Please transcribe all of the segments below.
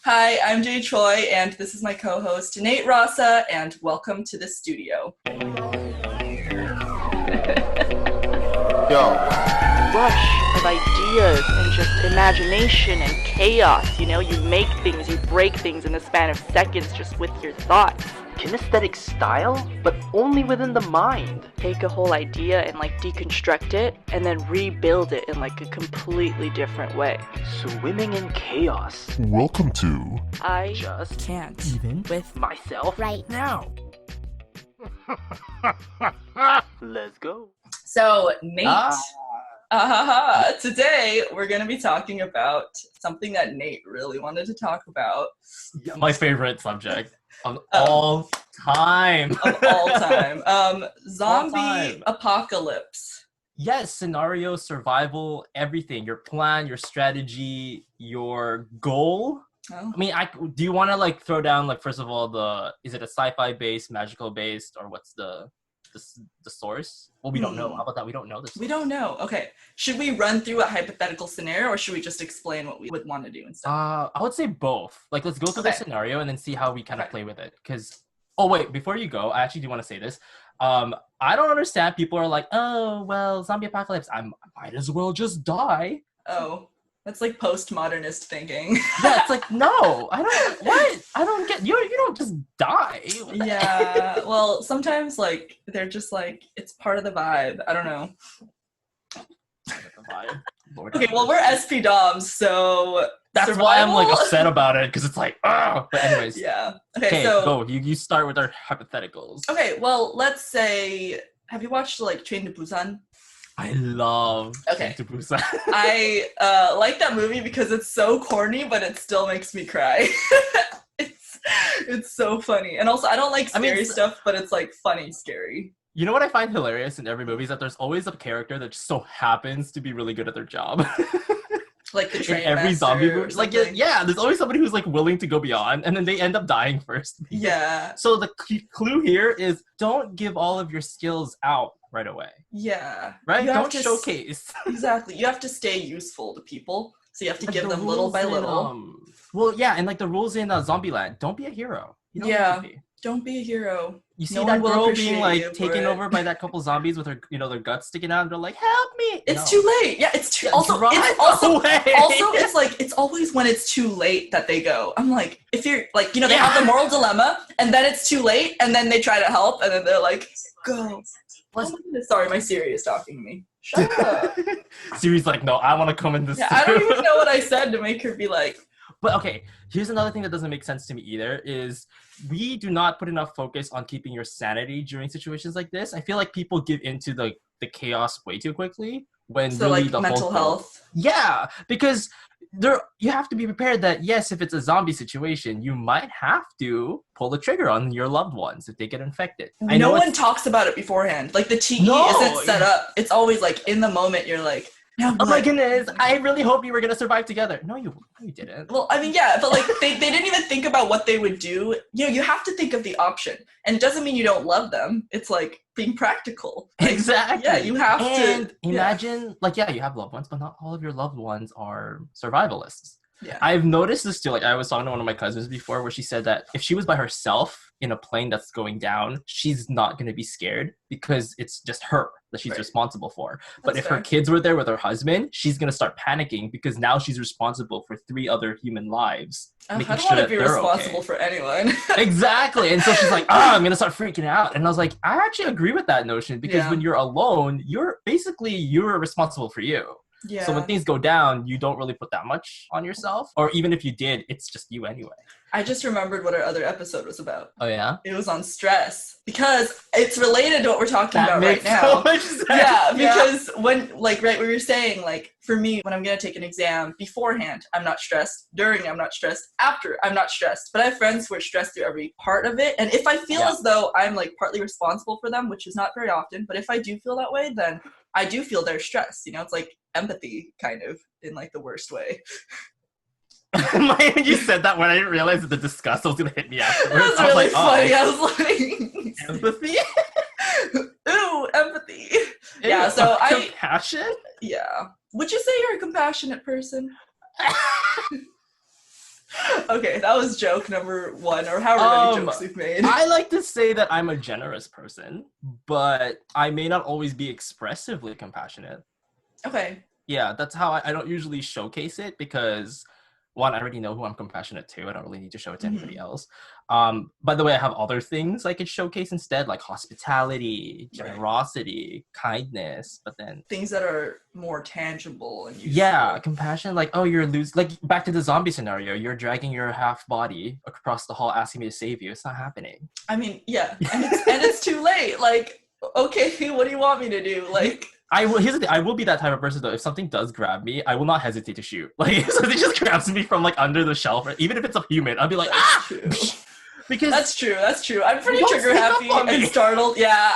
Hi, I'm Jay Choi, and this is my co-host, Nate Rasa, and welcome to the studio. Yo. Rush of ideas and just imagination and chaos. You know, you make things, you break things in the span of seconds just with your thoughts. Kinesthetic style, but only within the mind. Take a whole idea and deconstruct it and then rebuild it in a completely different way. Swimming in chaos. Welcome to I Just can't even with myself right now. Let's go. So, Nate, today we're going to be talking about something that Nate really wanted to talk about. Yeah, my favorite subject of all time. Of all time. Zombie apocalypse. Yes, scenario, survival, everything. Your plan, your strategy, your goal. Oh. I mean, do you want to throw down first of all is it a sci-fi based, magical based, or what's the source? Well, we don't know. How about that? We don't know this. We don't know. Okay. Should we run through a hypothetical scenario, or should we just explain what we would want to do instead? I would say both. Let's go through the scenario and then see how we kind of play with it. Because, oh wait, before you go, I actually do want to say this. I don't understand. People are like, oh well, zombie apocalypse. I might as well just die. Oh. That's postmodernist thinking. Yeah, it's no, I don't. What? I don't get. You don't just die. Yeah. Well, sometimes they're just it's part of the vibe. I don't know. Okay. Well, we're SP Doms, so that's survival? why I'm upset about it because it's But anyways. Yeah. Okay. So go. You start with our hypotheticals. Okay. Well, let's say, have you watched Train to Busan? I love Train to Busan. I like that movie because it's so corny, but it still makes me cry. It's so funny. And also, I don't like scary stuff, but it's funny scary. You know what I find hilarious in every movie is that there's always a character that just so happens to be really good at their job. Like the train in every master zombie movie. Yeah, there's always somebody who's willing to go beyond, and then they end up dying first. Yeah. So the clue here is don't give all of your skills out right away. Yeah. Right? Don't showcase. Exactly. You have to stay useful to people, so you have to give them little by little. Well, yeah, and the rules in Zombieland, don't be a hero. You don't yeah. Need to be. Don't be a hero. You see that girl being taken over by that couple zombies with her, their guts sticking out, and they're like, "Help me!" It's too late. Yeah, it's too. Also, it's always when it's too late that they go. I'm if you're they have the moral dilemma, and then it's too late, and then they try to help, and then they're like, "Go." Sorry, my Siri is talking to me. Shut up. Siri's no, I want to come in this. Yeah, I don't even know what I said to make her be like. But okay, here's another thing that doesn't make sense to me either is we do not put enough focus on keeping your sanity during situations like this. I feel like people give into the chaos way too quickly when really the mental health. Yeah, because you have to be prepared that yes, if it's a zombie situation, you might have to pull the trigger on your loved ones if they get infected. No one talks about it beforehand. The TE isn't set up. It's always in the moment you're no, oh my goodness, I really hope you were going to survive together. No, you didn't. Well, I mean, yeah, but they didn't even think about what they would do. You have to think of the option. And it doesn't mean you don't love them. It's being practical. Exactly. Yeah, you have to. Imagine, you have loved ones, but not all of your loved ones are survivalists. Yeah. I've noticed this too. I was talking to one of my cousins before where she said that if she was by herself in a plane that's going down, she's not going to be scared because it's just her that she's responsible for. But if her kids were there with her husband, she's going to start panicking because now she's responsible for 3 other human lives. I don't want to be responsible for anyone. Exactly. And so she's I'm going to start freaking out. And I was I actually agree with that notion because when you're alone, you're responsible for you. Yeah. So when things go down, you don't really put that much on yourself. Or even if you did, it's just you anyway. I just remembered what our other episode was about. Oh, yeah? It was on stress. Because it's related to what we're talking about right now. So much sense. Yeah, because when, we were saying, for me, when I'm going to take an exam, beforehand, I'm not stressed. During, I'm not stressed. After, I'm not stressed. But I have friends who are stressed through every part of it. And if I feel as though I'm, partly responsible for them, which is not very often, but if I do feel that way, then I do feel their stress. It's empathy, kind of, in, the worst way. When you said that, when I didn't realize that the disgust was going to hit me afterwards. That was really funny. I was empathy? Ooh, empathy. Yeah, so compassion? Yeah. Would you say you're a compassionate person? Okay, that was joke number 1, or however many jokes we've made. I like to say that I'm a generous person, but I may not always be expressively compassionate. Okay. Yeah, that's how I don't usually showcase it because, one, I already know who I'm compassionate to. I don't really need to show it to anybody else. By the way, I have other things I could showcase instead, like hospitality, generosity, kindness, but then... things that are more tangible and useful. Yeah, compassion, like, oh, you're losing... Like, back to the zombie scenario, you're dragging your half body across the hall asking me to save you. It's not happening. I mean, yeah, and it's too late. Like, okay, what do you want me to do? Like... Here's the thing, I will be that type of person though. If something does grab me, I will not hesitate to shoot. Like if something just grabs me from like under the shelf, or even if it's a human, I'll be like, ah! Because that's true. I'm pretty trigger happy and startled. Yeah.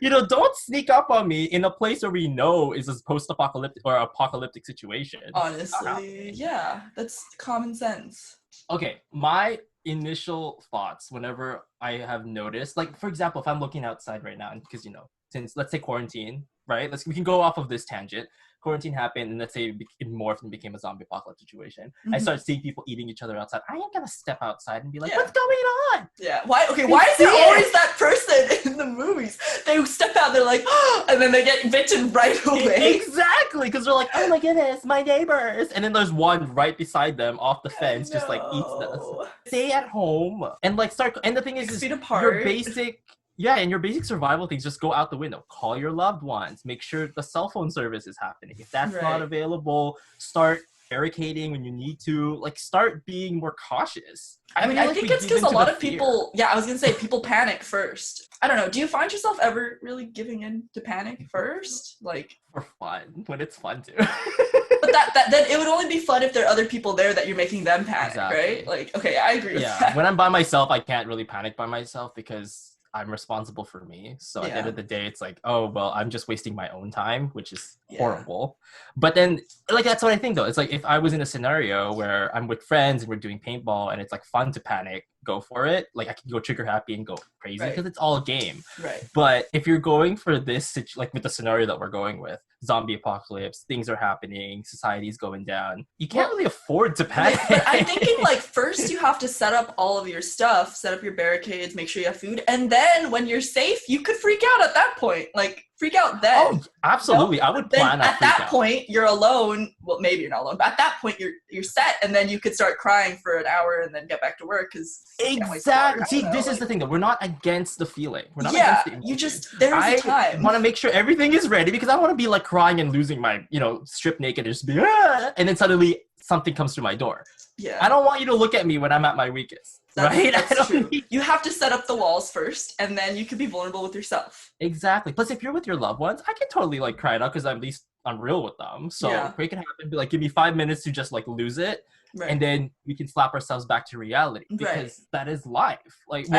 You know, don't sneak up on me in a place where we know is a post-apocalyptic or apocalyptic situation. Honestly, yeah, that's common sense. Okay, my initial thoughts whenever I have noticed, like for example, if I'm looking outside right now, because you know, since let's say quarantine, right? We can go off of this tangent. Quarantine happened, and let's say it morphed and became a zombie apocalypse situation. I start seeing people eating each other outside. I am gonna step outside and be like, "What's going on?" Yeah. Why? Okay. Why is there always that person in the movies? They step out, they're like, oh, and then they get bitten right away. Exactly, because they're like, "Oh my goodness, my neighbors!" And then there's one right beside them, off the fence, just like eats them. Stay at home and like start. And the thing is your basic. Yeah, and your basic survival things just go out the window. Call your loved ones. Make sure the cell phone service is happening. If that's not available, start barricading when you need to. Like, start being more cautious. I mean, I think it's because a lot of people... Yeah, I was going to say, people panic first. I don't know. Do you find yourself ever really giving in to panic first? Like... For fun. When it's fun to. But then it would only be fun if there are other people there that you're making them panic, right? Like, okay, I agree with that. When I'm by myself, I can't really panic by myself because... I'm responsible for me. So at the end of the day, it's like, oh, well, I'm just wasting my own time, which is horrible. But then, like, that's what I think, though. It's like, if I was in a scenario where I'm with friends and we're doing paintball and it's, like, fun to panic, go for it. Like, I can go trigger happy and go crazy because it's all a game. Right. But if you're going for this, like, with the scenario that we're going with, zombie apocalypse, things are happening, society's going down, you can't really afford to panic. But I'm thinking, like, first you have to set up all of your stuff, set up your barricades, make sure you have food, and then when you're safe, you could freak out at that point. Like, freak out then. Oh, absolutely. I would plan at that point, you're alone. Well, maybe you're not alone, but at that point, you're set, and then you could start crying for an hour and then get back to work because exactly. See, this is the thing, though. We're not against the feeling. We're not against the emotion. There's a time. I want to make sure everything is ready because I want to be like crying and losing my, strip naked and just be, and then suddenly something comes through my door. Yeah. I don't want you to look at me when I'm at my weakest. That's true. You have to set up the walls first, and then you can be vulnerable with yourself. Exactly. Plus, if you're with your loved ones, I can totally like cry it out because at least I'm real with them. So it can happen. Be like, give me 5 minutes to just like lose it, and then we can slap ourselves back to reality because that is life. Like,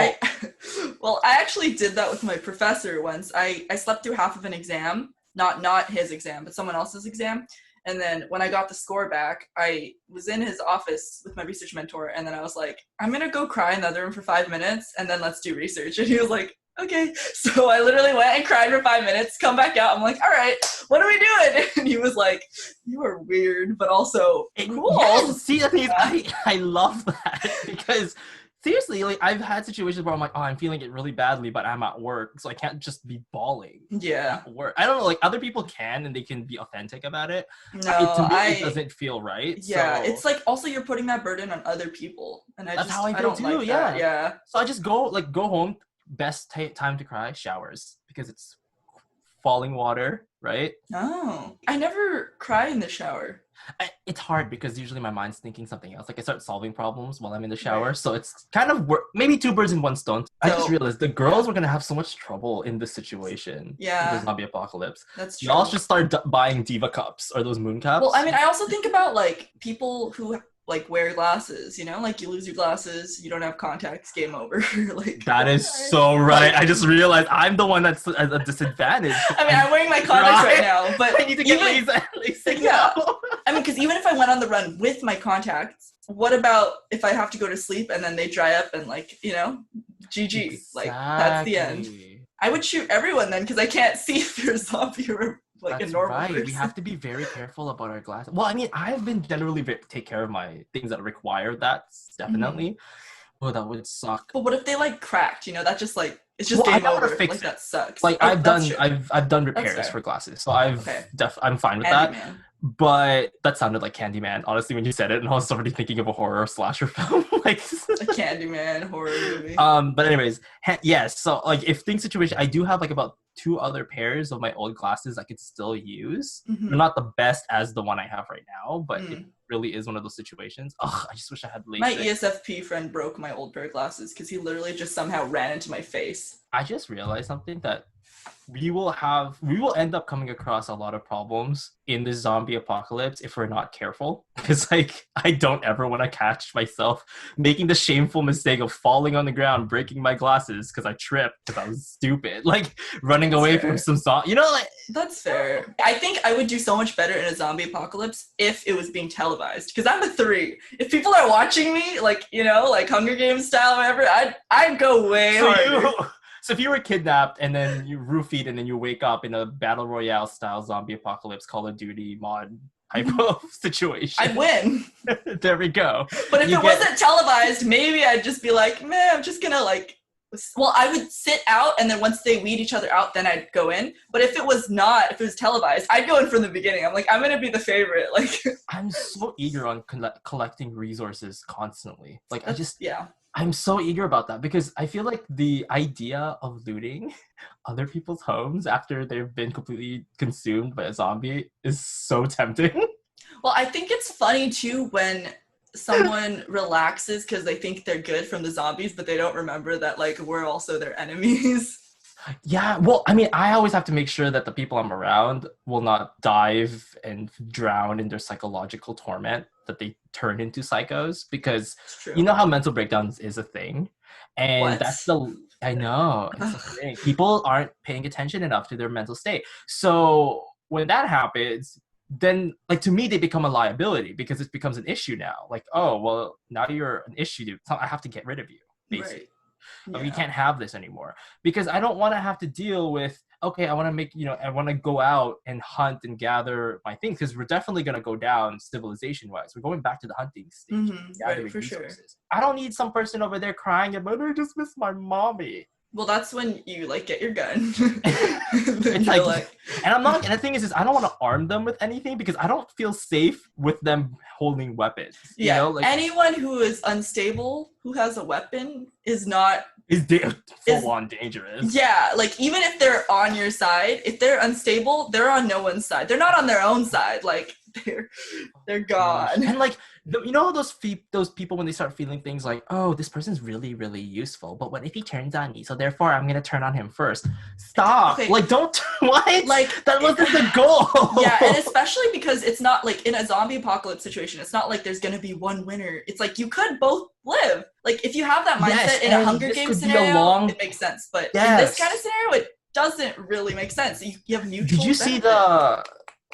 well, I actually did that with my professor once. I slept through half of an exam, not his exam, but someone else's exam. And then when I got the score back, I was in his office with my research mentor, and then I was like, I'm going to go cry in the other room for 5 minutes, and then let's do research. And he was like, okay. So I literally went and cried for 5 minutes, come back out. I'm like, all right, what are we doing? And he was like, you are weird, but also cool. Yes, see, I love that because... Seriously, like I've had situations where I'm like, oh, I'm feeling it really badly, but I'm at work, so I can't just be bawling. Yeah. At work. I don't know, like other people can and they can be authentic about it. No, to me, it doesn't feel right. Yeah, so. It's like also you're putting that burden on other people, and that's how I feel don't too. Like that. Yeah. So I just go home. Best time to cry, showers, because it's falling water, right? Oh, I never cry in the shower. It's hard because usually my mind's thinking something else. Like I start solving problems while I'm in the shower. So it's kind of maybe 2 birds in one stone. I just realized the girls were going to have so much trouble in this situation. Yeah. With the zombie apocalypse. That's true. Y'all should start buying diva cups or those moon cups. Well, I mean, I also think about like people who like wear glasses, like you lose your glasses, you don't have contacts, game over. Like that is so right. I just realized I'm the one that's at a disadvantage. I mean, I'm wearing my contacts right now, but I need to get LASIK. Yeah. I mean, because even if I went on the run with my contacts, what about if I have to go to sleep and then they dry up and like, GG, exactly. like that's the end. I would shoot everyone then because I can't see if you're a zombie or like That's a normal right. person. We have to be very careful about our glasses. Well, I mean, I've been generally take care of my things that require that, definitely. Oh, that would suck. But what if they like cracked? You know, that just like it's just Well, I game know how to over. fix Like it. that sucks. Like Oh, I've that's done, true. I've done That's repairs fair. for glasses, so Okay. I'm fine with that. Handyman. But that sounded like Candyman, honestly, when you said it, and I was already thinking of a horror slasher film. Like, A Candyman horror movie. but anyways, yes. So like, if thing situation, I do have like about 2 other pairs of my old glasses I could still use. Mhm. They're not the best as the one I have right now, but it Mm. really is one of those situations. Ugh, I just wish I had LASIK. My ESFP friend broke my old pair of glasses because he literally just somehow ran into my face. I just realized something that we will end up coming across a lot of problems in the zombie apocalypse if we're not careful. Because like I don't ever want to catch myself making the shameful mistake of falling on the ground, breaking my glasses because I tripped because I was stupid, like running That's away fair. from some zombie. You know, like That's fair. I think I would do so much better in a zombie apocalypse if it was being televised. Because I'm a 3. If people are watching me, like, you know, like Hunger Games style or whatever, I'd go way harder. So if you were kidnapped and then you roofied and then you wake up in a battle royale style zombie apocalypse Call of Duty mod type of situation, I'd win. There we go. But if it wasn't televised, maybe I'd just be like, man, I'm just gonna like. Well, I would sit out, and then once they weed each other out, then I'd go in. But if it was televised, I'd go in from the beginning. I'm like, I'm gonna be the favorite. Like, I'm so eager on collecting resources constantly. Like, yeah. I'm so eager about that because I feel like the idea of looting other people's homes after they've been completely consumed by a zombie is so tempting. Well, I think it's funny too when someone relaxes because they think they're good from the zombies, but they don't remember that like we're also their enemies. Yeah, well, I mean, I always have to make sure that the people I'm around will not dive and drown in their psychological torment, that they turn into psychos, because you know how mental breakdowns is a thing. And I know, it's a thing. People aren't paying attention enough to their mental state. So when that happens, then like to me they become a liability because it becomes an issue now. Like, oh, well, now you're an issue. So I have to get rid of you, basically. Right. Yeah. We can't have this anymore because I don't want to have to deal with, okay, I want to go out and hunt and gather my things because we're definitely going to go down civilization wise. We're going back to the hunting stage. Right, for sure. I don't need some person over there crying about, I just miss my mommy. Well, that's when you like get your gun. And I'm not. And the thing is I don't want to arm them with anything because I don't feel safe with them holding weapons. Yeah. You know? Like, anyone who is unstable who has a weapon is full on dangerous. Yeah, like even if they're on your side, if they're unstable, they're on no one's side. They're not on their own side. Like they're gone. And like you know those people when they start feeling things like, oh, this person's really really useful, but what if he turns on me? So therefore I'm gonna turn on him first. Stop. Okay. Like don't what? Like that wasn't the goal. Yeah, and especially because it's not like in a zombie apocalypse situation, it's not like there's gonna be one winner. It's like you could both live. Like if you have that mindset in a Hunger Games scenario, it makes sense. But in this kind of scenario, it doesn't really make sense. You have mutual. Did you see the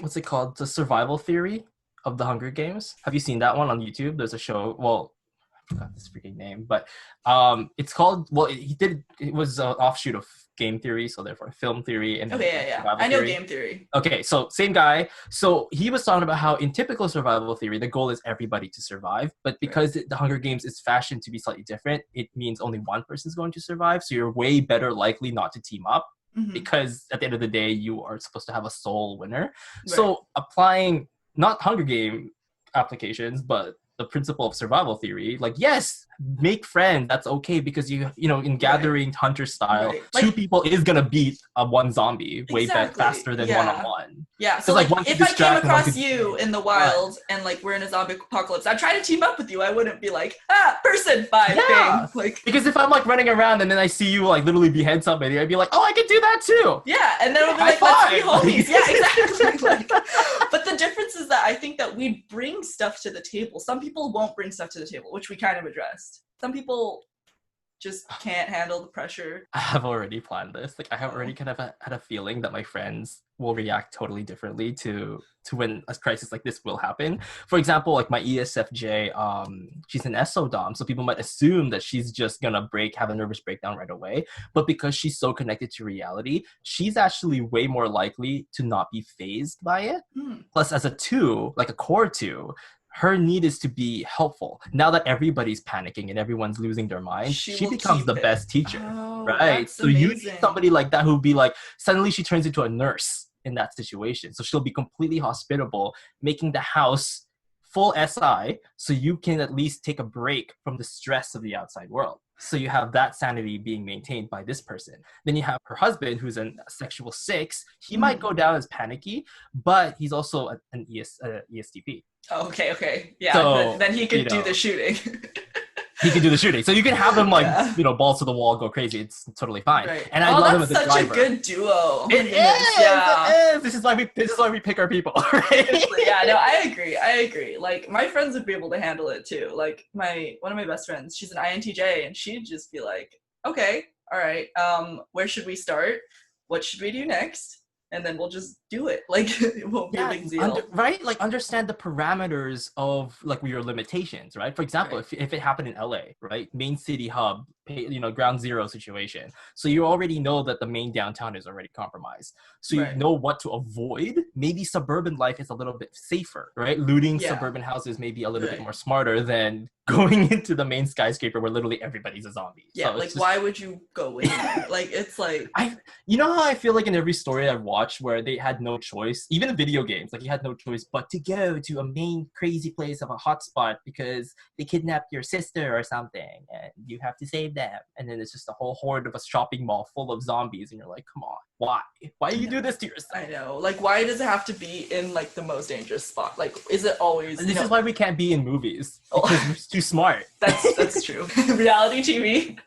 what's it called? The survival theory of the Hunger Games. Have you seen that one on YouTube? There's a show. Well, I forgot this freaking name, but it's called. Well, it was an offshoot of game theory, so therefore film theory and I know game theory. Okay, so same guy. So he was talking about how in typical survival theory, the goal is everybody to survive, but because the Hunger Games is fashioned to be slightly different, it means only one person's going to survive. So you're way better likely not to team up. Because at the end of the day, you are supposed to have a sole winner. Right. So applying not Hunger Game applications, but the principle of survival theory, like, yes, make friends. That's okay because you know, in gathering hunter style, two people is gonna beat one zombie way faster than one-on-one. Yeah. So like if I came across you in the wild and like we're in a zombie apocalypse, I'd try to team up with you. I wouldn't be like, person by thing. Like because if I'm like running around and then I see you like literally behead somebody, I'd be like, oh, I could do that too. Yeah, and then we'll be like, let's be homies. Yeah, exactly. Like, but the difference is that I think that we bring stuff to the table. Some people won't bring stuff to the table, which we kind of addressed. Some people just can't handle the pressure? I have already planned this. Like I have already kind of had a feeling that my friends will react totally differently to when a crisis like this will happen. For example, like my ESFJ, she's an SO-dom, so people might assume that she's just gonna have a nervous breakdown right away. But because she's so connected to reality, she's actually way more likely to not be phased by it. Plus, as a 2, like a core 2, her need is to be helpful. Now that everybody's panicking and everyone's losing their mind, she becomes the best teacher, right? So amazing. You need somebody like that who'll be like, suddenly she turns into a nurse in that situation. So she'll be completely hospitable, making the house full SI, so you can at least take a break from the stress of the outside world. So you have that sanity being maintained by this person. Then you have her husband, who's a sexual 6. He might go down as panicky, but he's also an ESTP. Okay. Yeah, So, then he could do the shooting. He can do the shooting. So you can have him balls to the wall, go crazy. It's totally fine. Right. And I love him as a that's driver. such a good duo. It is. This is why we pick our people, right? Yeah, no, I agree. Like my friends would be able to handle it too. Like one of my best friends, she's an INTJ, and she'd just be like, okay, all right, where should we start? What should we do next? And then we'll just do it. Like it won't be a big deal. Right? Like understand the parameters of like your limitations, right? For example, if it happened in LA, right? Main city hub, ground zero situation. So you already know that the main downtown is already compromised. So you know what to avoid. Maybe suburban life is a little bit safer, right? Looting suburban houses may be a little bit more smarter than going into the main skyscraper where literally everybody's a zombie. Yeah, so like why would you go in there? Like it's like you know how I feel like in every story I've watched where they had no choice, even in video games, like you had no choice but to go to a main crazy place of a hotspot because they kidnapped your sister or something and you have to save them. And then it's just a whole horde of a shopping mall full of zombies and you're like, come on, why do you do this to yourself? I know, like why does it have to be in like the most dangerous spot? Like is it always this is why we can't be in movies because we're too smart. That's true. Reality TV,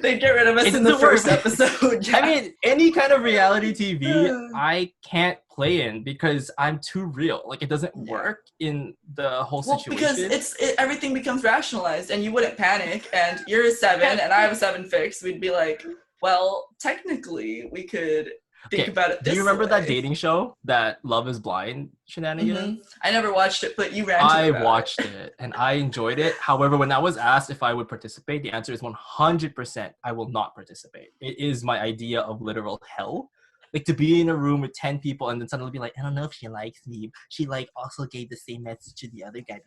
they get rid of us in the first episode. I mean, any kind of reality TV I can't play in because I'm too real. Like it doesn't work in the whole situation. Because everything becomes rationalized and you wouldn't panic, and you're a 7 and I have a 7 fixed. We'd be like, well, technically we could think about it this way. Do you remember that dating show, that Love is Blind shenanigans? I never watched it, but you ranted about it. I watched it and I enjoyed it. However, when I was asked if I would participate, the answer is 100% I will not participate. It is my idea of literal hell. Like to be in a room with 10 people and then suddenly be like, I don't know if she likes me. She like also gave the same message to the other guy.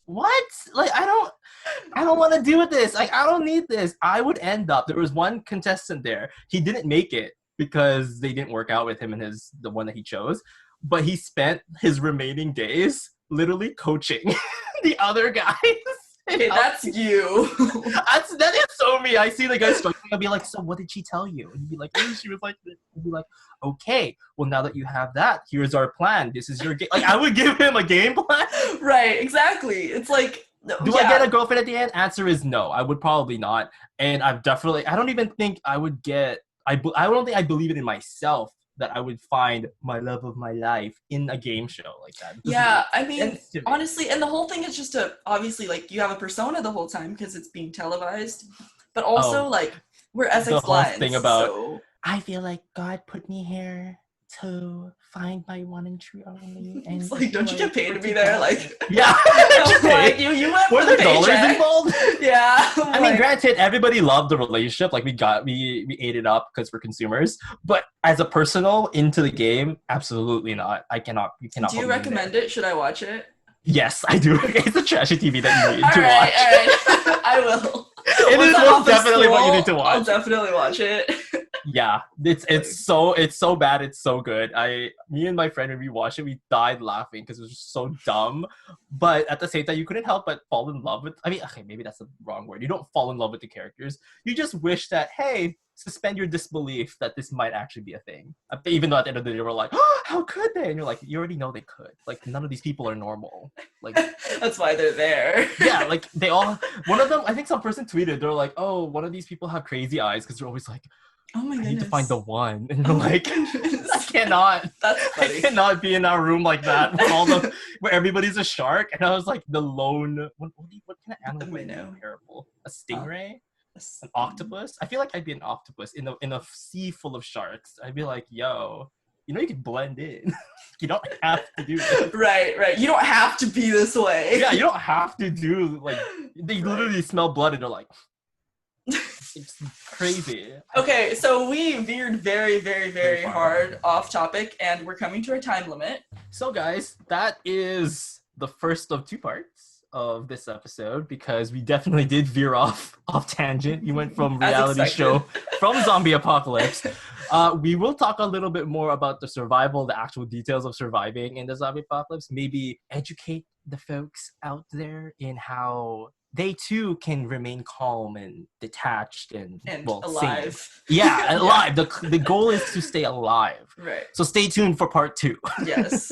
What? Like I don't want to deal with this. Like I don't need this. I would end up. There was one contestant there. He didn't make it because they didn't work out with him and the one that he chose. But he spent his remaining days literally coaching the other guys. Okay, that's you. That is so me. I see the guy struggling. I'll be like, so what did she tell you? And he'd be like, oh, she was like this. I'd be like, okay, well now that you have that, here's our plan. This is your game. Like I would give him a game plan. Right, exactly. It's like, do I get a girlfriend at the end? Answer is no. I would probably not. And I don't even think I would get. I don't think I believe it in myself that I would find my love of my life in a game show like that. Yeah, I mean, honestly, and the whole thing is just obviously, like, you have a persona the whole time because it's being televised, but also, like, we're Essex Blinds. Thing about, I feel like God put me here to find my one and true only. And it's like, don't you get paid to be there? Like, yeah. Like, you went for the dollars paycheck. Involved? Yeah. I mean, granted, everybody loved the relationship. Like, we ate it up because we're consumers. But as a personal into the game, absolutely not. You cannot. Do you recommend it? Should I watch it? Yes, I do. It's a trashy TV that you need to watch. All right. I will. It is most definitely what you need to watch. I'll definitely watch it. Yeah, it's so bad, it's so good. Me and my friend, when we watched it, we died laughing because it was just so dumb. But at the same time, you couldn't help but fall in love with. I mean, okay, maybe that's the wrong word. You don't fall in love with the characters. You just wish that, hey, suspend your disbelief that this might actually be a thing. Even though at the end of the day, we're like, oh, how could they? And you're like, you already know they could. Like, none of these people are normal. Like, that's why they're there. Yeah, like they all. One of them, I think some person tweeted, they're like, oh, one of these people have crazy eyes because they're always like, oh my goodness, I need to find the one. And you're like, I cannot. That's funny. I cannot be in our room like that where everybody's a shark. And I was like the lone. What kind of animal is terrible? A stingray? An octopus? I feel like I'd be an octopus in a sea full of sharks. I'd be like, yo, you know, you can blend in. You don't have to do this. Right. You don't have to be this way. Yeah, you don't have to do, like, they literally smell blood and they're like, it's crazy. Okay, so we veered very hard off topic, and we're coming to our time limit. So guys, that is the first of 2 parts of this episode, because we definitely did veer off tangent. You went from reality show from zombie apocalypse. We will talk a little bit more about the survival, the actual details of surviving in the zombie apocalypse, maybe educate the folks out there in how they too can remain calm and detached and alive. Sane. Yeah, alive. The goal is to stay alive. Right. So stay tuned for part 2. Yes.